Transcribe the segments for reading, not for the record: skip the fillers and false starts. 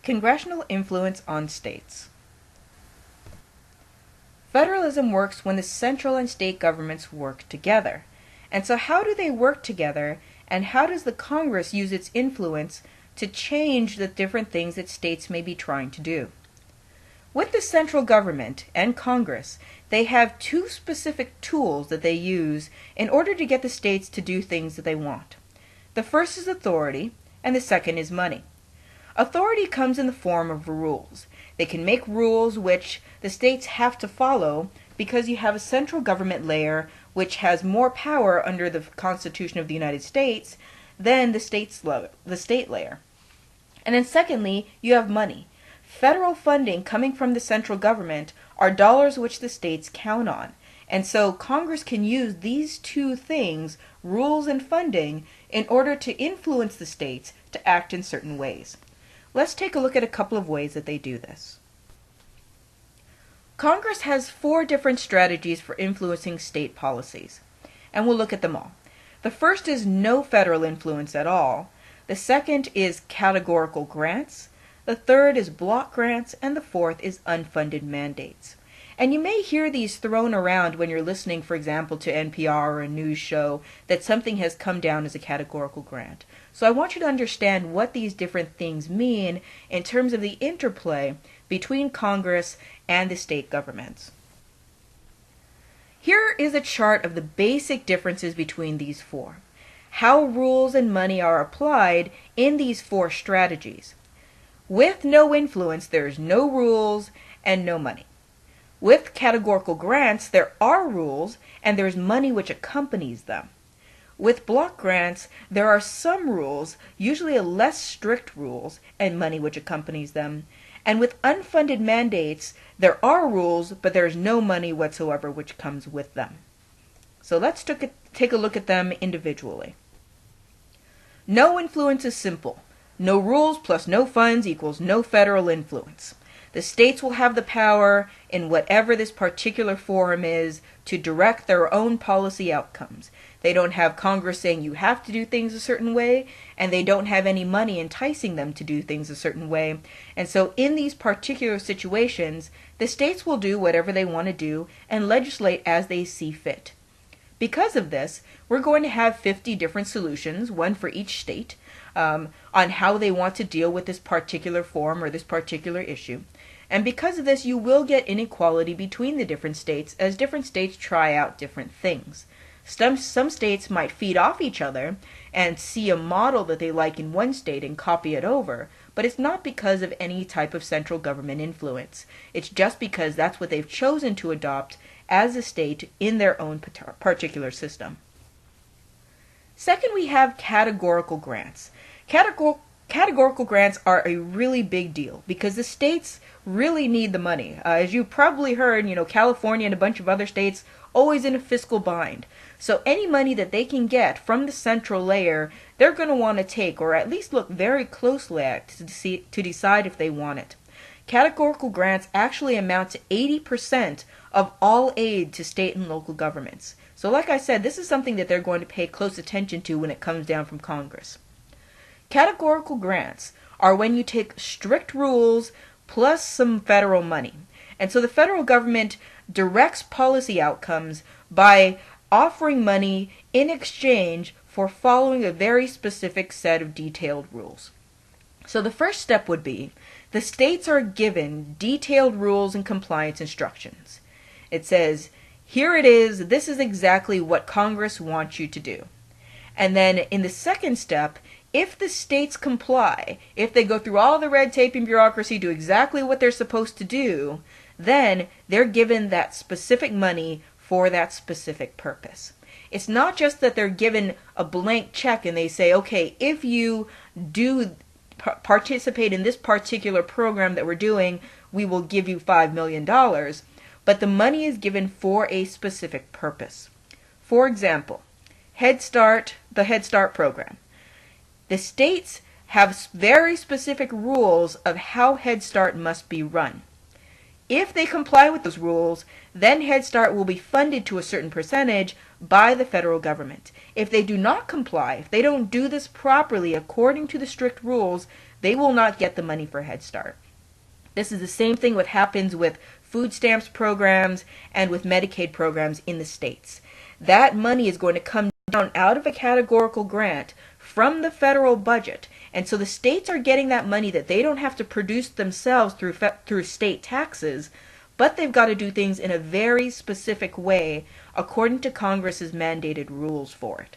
Congressional influence on states. Federalism works when the central and state governments work together. And so how do they work together, and how does the Congress use its influence to change the different things that states may be trying to do? With the central government and Congress, they have two specific tools that they use in order to get the states to do things that they want. The first is authority, and the second is money. Authority comes in the form of rules. They can make rules which the states have to follow because you have a central government layer which has more power under the Constitution of the United States than the state layer. And then secondly, you have money. Federal funding coming from the central government are dollars which the states count on. And so Congress can use these two things, rules and funding, in order to influence the states to act in certain ways. Let's take a look at a couple of ways that they do this. Congress has 4 different strategies for influencing state policies, and we'll look at them all. The first is no federal influence at all. The second is categorical grants. The third is block grants, and the fourth is unfunded mandates. And you may hear these thrown around when you're listening, for example, to NPR or a news show, that something has come down as a categorical grant. So I want you to understand what these different things mean in terms of the interplay between Congress and the state governments. Here is a chart of the basic differences between these 4. How rules and money are applied in these 4 strategies. With no influence, there's no rules and no money. With categorical grants, there are rules and there's money which accompanies them. With block grants, there are some rules, usually a less strict rules, and money which accompanies them. And with unfunded mandates, there are rules, but there's no money whatsoever which comes with them. So let's take a look at them individually. No influence is simple. No rules plus no funds equals no federal influence. The states will have the power in whatever this particular forum is to direct their own policy outcomes. They don't have Congress saying you have to do things a certain way, and they don't have any money enticing them to do things a certain way. And so in these particular situations, the states will do whatever they want to do and legislate as they see fit. Because of this, we're going to have 50 different solutions, one for each state, on how they want to deal with this particular forum or this particular issue. And because of this, you will get inequality between the different states as different states try out different things. Some states might feed off each other and see a model that they like in one state and copy it over, but it's not because of any type of central government influence. It's just because that's what they've chosen to adopt as a state in their own particular system. Second, we have categorical grants. Categorical grants are a really big deal because the states really need the money. As you probably heard, California and a bunch of other states always in a fiscal bind. So any money that they can get from the central layer, they're going to want to take, or at least look very closely at to decide if they want it. Categorical grants actually amount to 80% of all aid to state and local governments. So like I said, this is something that they're going to pay close attention to when it comes down from Congress. Categorical grants are when you take strict rules plus some federal money. And so the federal government directs policy outcomes by offering money in exchange for following a very specific set of detailed rules. So the first step would be the states are given detailed rules and compliance instructions. It says, here it is, this is exactly what Congress wants you to do. And then in the second step, if the states comply, if they go through all the red tape and bureaucracy, do exactly what they're supposed to do, then they're given that specific money for that specific purpose. It's not just that they're given a blank check and they say, okay, if you do participate in this particular program that we're doing, we will give you $5 million. But the money is given for a specific purpose. For example, the Head Start program. The states have very specific rules of how Head Start must be run. If they comply with those rules, then Head Start will be funded to a certain percentage by the federal government. If they do not comply, if they don't do this properly according to the strict rules, they will not get the money for Head Start. This is the same thing what happens with food stamps programs and with Medicaid programs in the states. That money is going to come down out of a categorical grant from the federal budget. And so the states are getting that money that they don't have to produce themselves through state taxes, but they've got to do things in a very specific way according to Congress's mandated rules for it.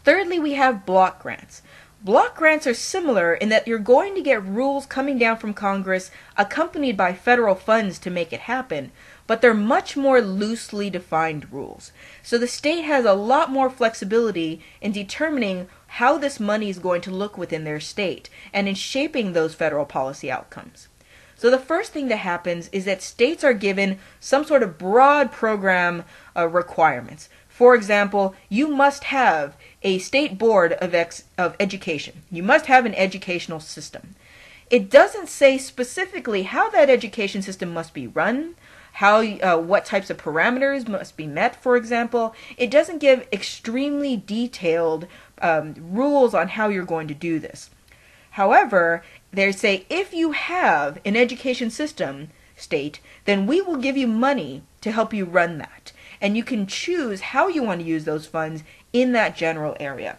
Thirdly, we have block grants. Block grants are similar in that you're going to get rules coming down from Congress accompanied by federal funds to make it happen, but they're much more loosely defined rules. So the state has a lot more flexibility in determining how this money is going to look within their state and in shaping those federal policy outcomes. So the first thing that happens is that states are given some sort of broad program requirements. For example, you must have a state board of education. You must have an educational system. It doesn't say specifically how that education system must be run, what types of parameters must be met, for example. It doesn't give extremely detailed rules on how you're going to do this. However, they say if you have an education system, state, then we will give you money to help you run that. And you can choose how you want to use those funds in that general area.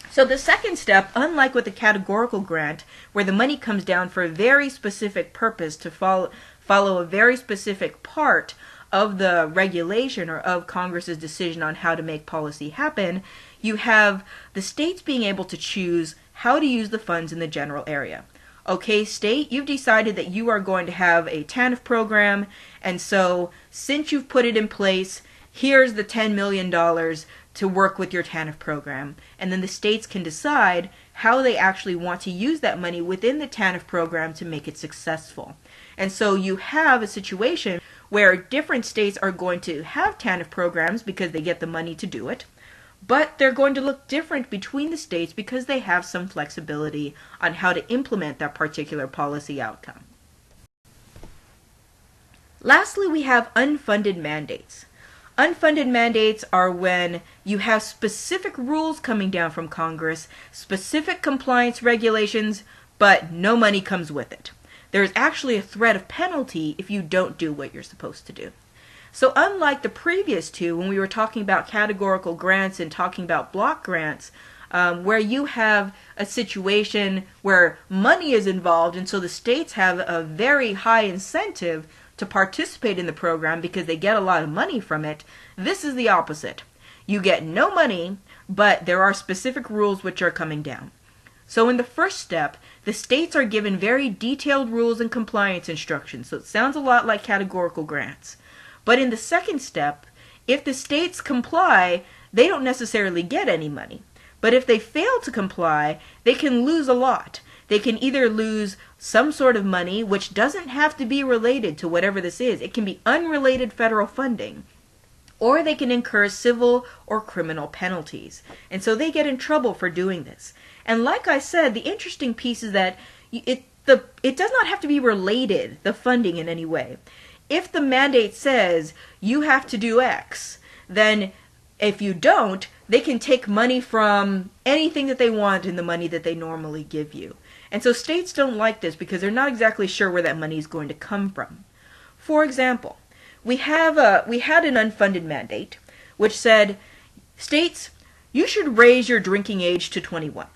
So the second step, unlike with the categorical grant, where the money comes down for a very specific purpose to follow a very specific part of the regulation or of Congress's decision on how to make policy happen, you have the states being able to choose how to use the funds in the general area. Okay, state, you've decided that you are going to have a TANF program, and so since you've put it in place, here's the $10 million to work with your TANF program. And then the states can decide how they actually want to use that money within the TANF program to make it successful. And so you have a situation where different states are going to have TANF programs because they get the money to do it, but they're going to look different between the states because they have some flexibility on how to implement that particular policy outcome. Lastly, we have unfunded mandates. Unfunded mandates are when you have specific rules coming down from Congress, specific compliance regulations, but no money comes with it. There is actually a threat of penalty if you don't do what you're supposed to do. So unlike the previous two, when we were talking about categorical grants and talking about block grants, where you have a situation where money is involved and so the states have a very high incentive to participate in the program because they get a lot of money from it, this is the opposite. You get no money, but there are specific rules which are coming down. So in the first step, the states are given very detailed rules and compliance instructions, so it sounds a lot like categorical grants. But in the second step, if the states comply, they don't necessarily get any money. But if they fail to comply, they can lose a lot. They can either lose some sort of money, which doesn't have to be related to whatever this is. It can be unrelated federal funding. Or they can incur civil or criminal penalties. And so they get in trouble for doing this. And like I said, the interesting piece is that it does not have to be related, the funding, in any way. If the mandate says you have to do X, then if you don't, they can take money from anything that they want in the money that they normally give you. And so states don't like this because they're not exactly sure where that money is going to come from. For example, we had an unfunded mandate which said, states, you should raise your drinking age to 21.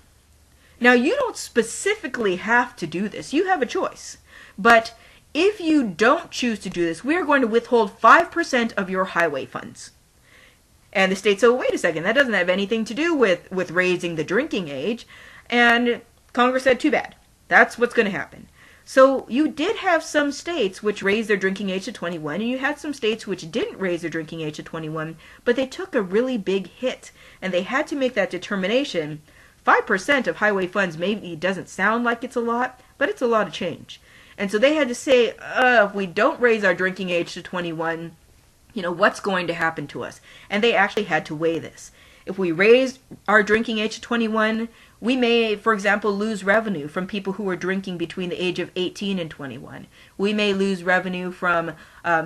Now, you don't specifically have to do this. You have a choice. But if you don't choose to do this, we are going to withhold 5% of your highway funds. And the state said, well, wait a second, that doesn't have anything to do with raising the drinking age. And Congress said, too bad. That's what's going to happen. So you did have some states which raised their drinking age to 21, and you had some states which didn't raise their drinking age to 21, but they took a really big hit, and they had to make that determination. 5% of highway funds maybe doesn't sound like it's a lot, but it's a lot of change. And so they had to say, if we don't raise our drinking age to 21, what's going to happen to us? And they actually had to weigh this. If we raise our drinking age to 21, we may, for example, lose revenue from people who are drinking between the age of 18 and 21. We may lose revenue from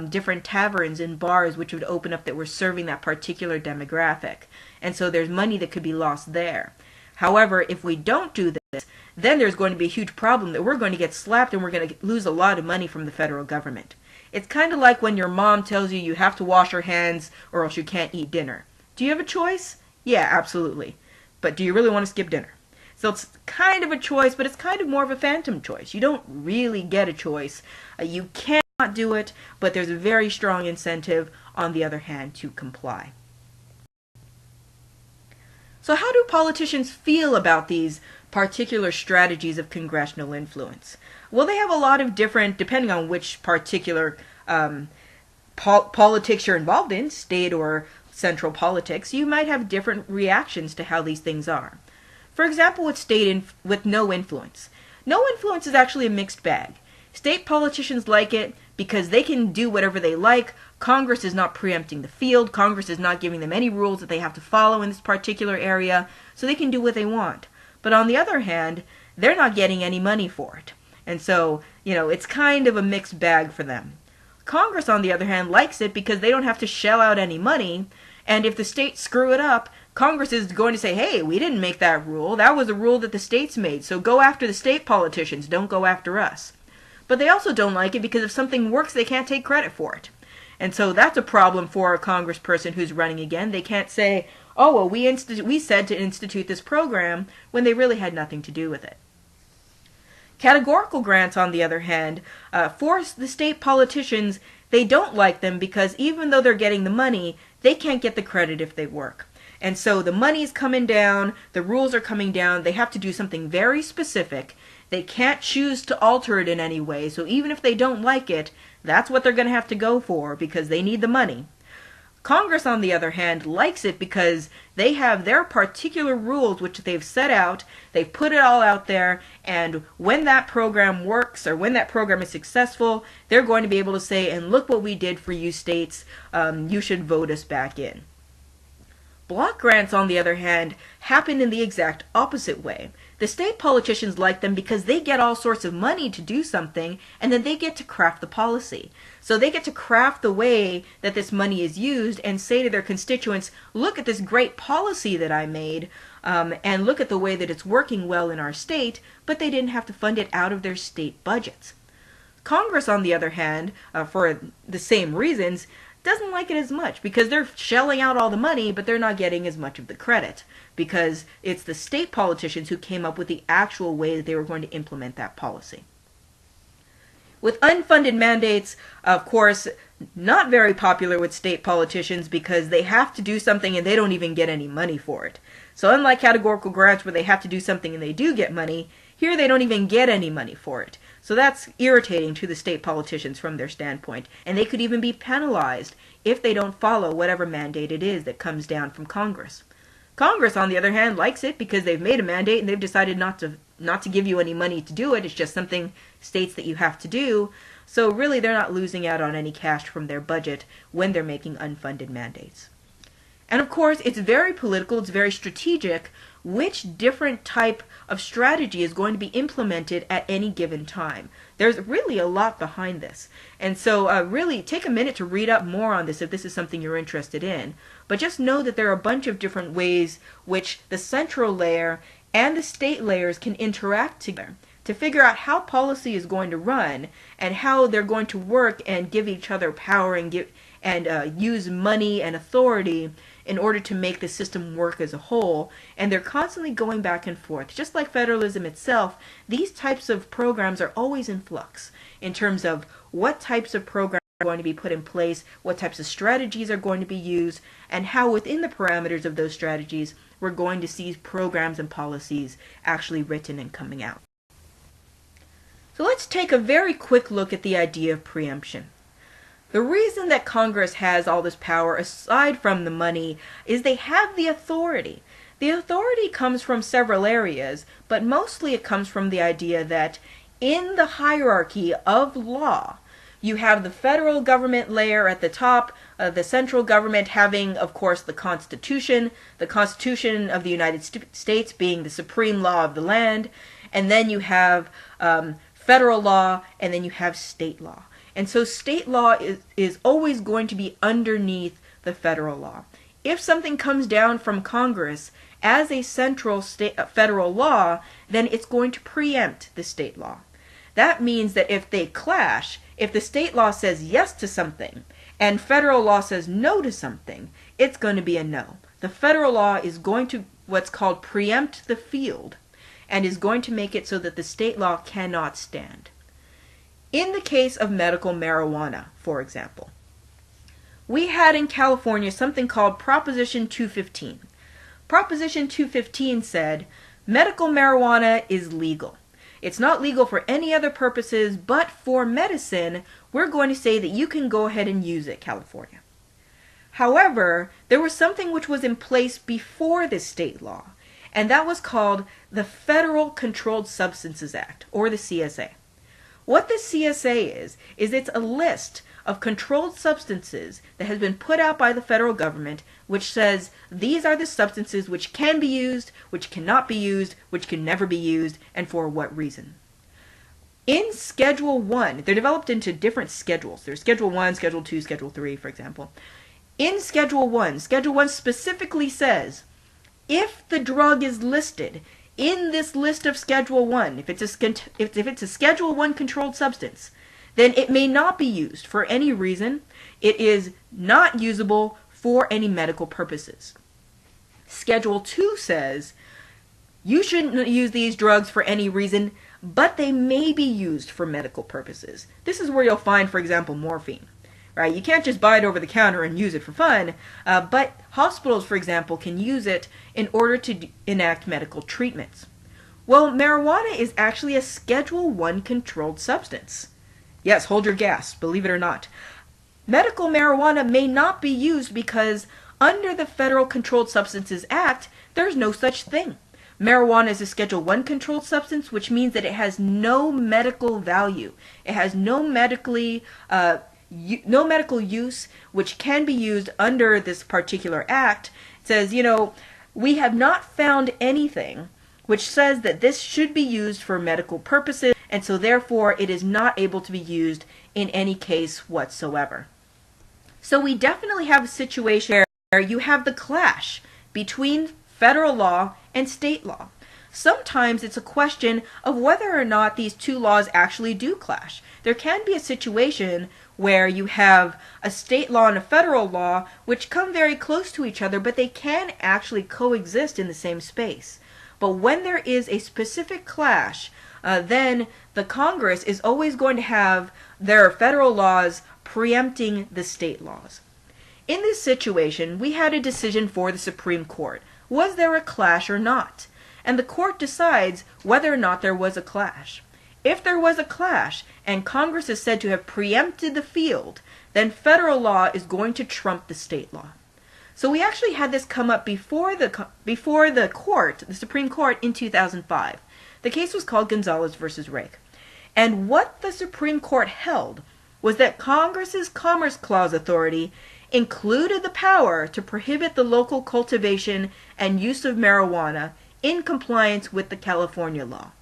different taverns and bars which would open up that were serving that particular demographic. And so there's money that could be lost there. However, if we don't do this, then there's going to be a huge problem that we're going to get slapped and we're going to lose a lot of money from the federal government. It's kind of like when your mom tells you have to wash your hands or else you can't eat dinner. Do you have a choice? Yeah, absolutely. But do you really want to skip dinner? So it's kind of a choice, but it's kind of more of a phantom choice. You don't really get a choice. You cannot do it, but there's a very strong incentive, on the other hand, to comply. So how do politicians feel about these particular strategies of congressional influence? Well, they have a lot of different, depending on which particular politics you're involved in, state or central politics, you might have different reactions to how these things are. For example, with state with no influence. No influence is actually a mixed bag. State politicians like it because they can do whatever they like. Congress is not preempting the field. Congress is not giving them any rules that they have to follow in this particular area, so they can do what they want. But on the other hand, they're not getting any money for it. And so, it's kind of a mixed bag for them. Congress, on the other hand, likes it because they don't have to shell out any money, and if the states screw it up, Congress is going to say, hey, we didn't make that rule. That was a rule that the states made, so go after the state politicians, don't go after us. But they also don't like it because if something works, they can't take credit for it. And so that's a problem for a congressperson who's running again. They can't say, oh, well, we said to institute this program when they really had nothing to do with it. Categorical grants, on the other hand, force the state politicians. They don't like them because even though they're getting the money, they can't get the credit if they work. And so the money's coming down, the rules are coming down, they have to do something very specific. They can't choose to alter it in any way, so even if they don't like it, that's what they're going to have to go for because they need the money. Congress, on the other hand, likes it because they have their particular rules which they've set out, they've put it all out there, and when that program works or when that program is successful, they're going to be able to say, and look what we did for you states, you should vote us back in. Block grants, on the other hand, happen in the exact opposite way. The state politicians like them because they get all sorts of money to do something, and then they get to craft the policy. So they get to craft the way that this money is used and say to their constituents, look at this great policy that I made, and look at the way that it's working well in our state, but they didn't have to fund it out of their state budgets. Congress, on the other hand, for the same reasons, doesn't like it as much because they're shelling out all the money, but they're not getting as much of the credit because it's the state politicians who came up with the actual way that they were going to implement that policy. With unfunded mandates, of course, not very popular with state politicians because they have to do something and they don't even get any money for it. So unlike categorical grants where they have to do something and they do get money, here they don't even get any money for it. So that's irritating to the state politicians from their standpoint, and they could even be penalized if they don't follow whatever mandate it is that comes down from Congress. Congress, on the other hand, likes it because they've made a mandate and they've decided not to give you any money to do it. It's just something states that you have to do. So really they're not losing out on any cash from their budget when they're making unfunded mandates. And of course, it's very political, it's very strategic, which different type of strategy is going to be implemented at any given time. There's really a lot behind this. And so really take a minute to read up more on this if this is something you're interested in. But just know that there are a bunch of different ways which the central layer and the state layers can interact together to figure out how policy is going to run and how they're going to work and give each other power and use money and authority in order to make the system work as a whole. And they're constantly going back and forth. Just like federalism itself, these types of programs are always in flux in terms of what types of programs are going to be put in place, what types of strategies are going to be used, and how within the parameters of those strategies we're going to see programs and policies actually written and coming out. So let's take a very quick look at the idea of preemption. The reason that Congress has all this power, aside from the money, is they have the authority. The authority comes from several areas, but mostly it comes from the idea that in the hierarchy of law, you have the federal government layer at the top, the central government having, of course, the Constitution of the United States being the supreme law of the land, and then you have federal law, and then you have state law. And so state law is always going to be underneath the federal law. If something comes down from Congress as a central federal law, then it's going to preempt the state law. That means that if they clash, if the state law says yes to something and federal law says no to something, it's going to be a no. The federal law is going to what's called preempt the field and is going to make it so that the state law cannot stand. In the case of medical marijuana, for example, we had in California something called Proposition 215. Proposition 215 said medical marijuana is legal. It's not legal for any other purposes, but for medicine, we're going to say that you can go ahead and use it, California. However, there was something which was in place before this state law, and that was called the Federal Controlled Substances Act, or the CSA. What the CSA is it's a list of controlled substances that has been put out by the federal government, which says these are the substances which can be used, which cannot be used, which can never be used, and for what reason. In Schedule 1, they're developed into different schedules. There's Schedule 1, Schedule 2, Schedule 3, for example. In Schedule 1 specifically says, if the drug is listed in this list of Schedule 1, if it's a Schedule 1 controlled substance, then it may not be used for any reason. It is not usable for any medical purposes. Schedule 2 says, you shouldn't use these drugs for any reason, but they may be used for medical purposes. This is where you'll find, for example, morphine. Right? You can't just buy it over the counter and use it for fun, but hospitals, for example, can use it in order to enact medical treatments. Well, marijuana is actually a Schedule 1 controlled substance. Yes, hold your gas, believe it or not. Medical marijuana may not be used because under the Federal Controlled Substances Act, there's no such thing. Marijuana is a Schedule 1 controlled substance, which means that it has no medical value. It has no medical use which can be used under this particular act. It says, we have not found anything which says that this should be used for medical purposes, and so therefore it is not able to be used in any case whatsoever. So we definitely have a situation where you have the clash between federal law and state law. Sometimes it's a question of whether or not these two laws actually do clash. There can be a situation where you have a state law and a federal law which come very close to each other, but they can actually coexist in the same space. But when there is a specific clash, then the Congress is always going to have their federal laws preempting the state laws. In this situation, we had a decision for the Supreme Court. Was there a clash or not? And the court decides whether or not there was a clash. If there was a clash, and Congress is said to have preempted the field, then federal law is going to trump the state law. So we actually had this come up before the court, the Supreme Court, in 2005. The case was called Gonzalez versus Rake. And what the Supreme Court held was that Congress's Commerce Clause authority included the power to prohibit the local cultivation and use of marijuana in compliance with the California law.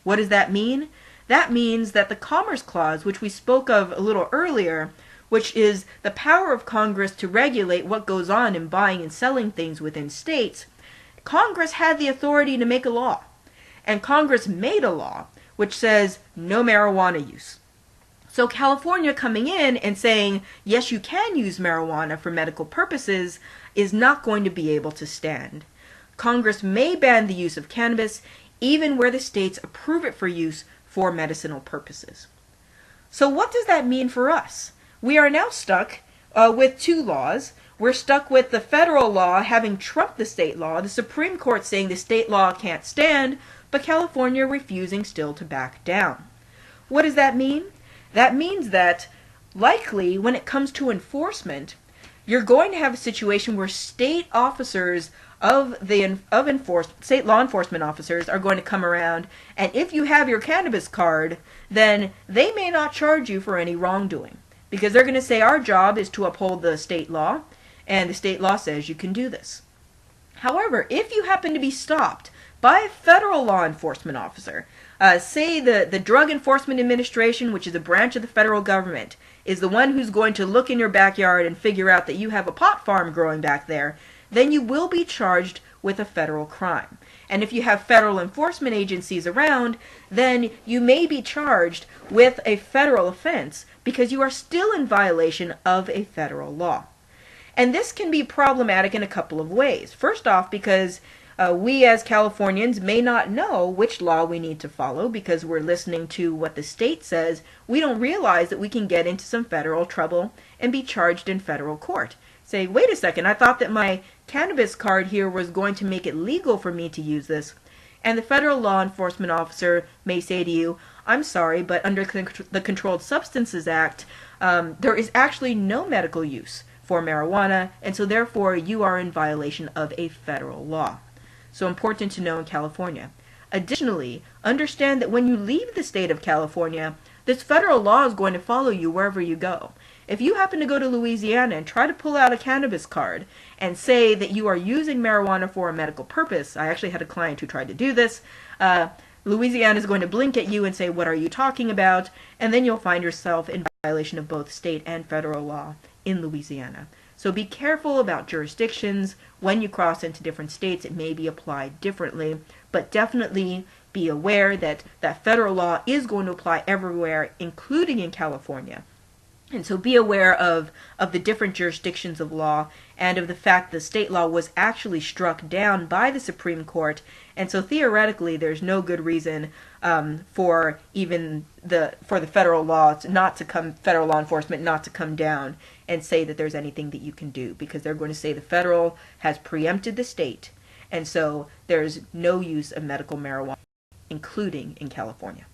What does that mean? That means that the Commerce Clause, which we spoke of a little earlier, which is the power of Congress to regulate what goes on in buying and selling things within states, Congress had the authority to make a law. And Congress made a law which says no marijuana use. So California coming in and saying, yes, you can use marijuana for medical purposes, is not going to be able to stand. Congress may ban the use of cannabis even where the states approve it for use for medicinal purposes. So what does that mean for us? We are now stuck with two laws. We're stuck with the federal law having trumped the state law, the Supreme Court saying the state law can't stand, but California refusing still to back down. What does that mean? That means that likely when it comes to enforcement, you're going to have a situation where state officers state law enforcement officers are going to come around, and if you have your cannabis card, then they may not charge you for any wrongdoing. Because they're going to say our job is to uphold the state law, and the state law says you can do this. However, if you happen to be stopped by a federal law enforcement officer, say the Drug Enforcement Administration, which is a branch of the federal government, is the one who's going to look in your backyard and figure out that you have a pot farm growing back there, then you will be charged with a federal crime. And if you have federal enforcement agencies around, then you may be charged with a federal offense because you are still in violation of a federal law. And this can be problematic in a couple of ways. First off, because we as Californians may not know which law we need to follow because we're listening to what the state says. We don't realize that we can get into some federal trouble and be charged in federal court. Say, wait a second, I thought that my cannabis card here was going to make it legal for me to use this. And the federal law enforcement officer may say to you, I'm sorry, but under the Controlled Substances Act, there is actually no medical use for marijuana, and so therefore you are in violation of a federal law. So important to know in California. Additionally, understand that when you leave the state of California, this federal law is going to follow you wherever you go. If you happen to go to Louisiana and try to pull out a cannabis card and say that you are using marijuana for a medical purpose, I actually had a client who tried to do this, Louisiana is going to blink at you and say, what are you talking about? And then you'll find yourself in violation of both state and federal law in Louisiana. So be careful about jurisdictions. When you cross into different states, it may be applied differently, but definitely be aware that that federal law is going to apply everywhere, including in California. And so be aware of the different jurisdictions of law and of the fact that state law was actually struck down by the Supreme Court. And so theoretically, there's no good reason for the federal law federal law enforcement not to come down and say that there's anything that you can do, because they're going to say the federal has preempted the state. And so there's no use of medical marijuana, including in California.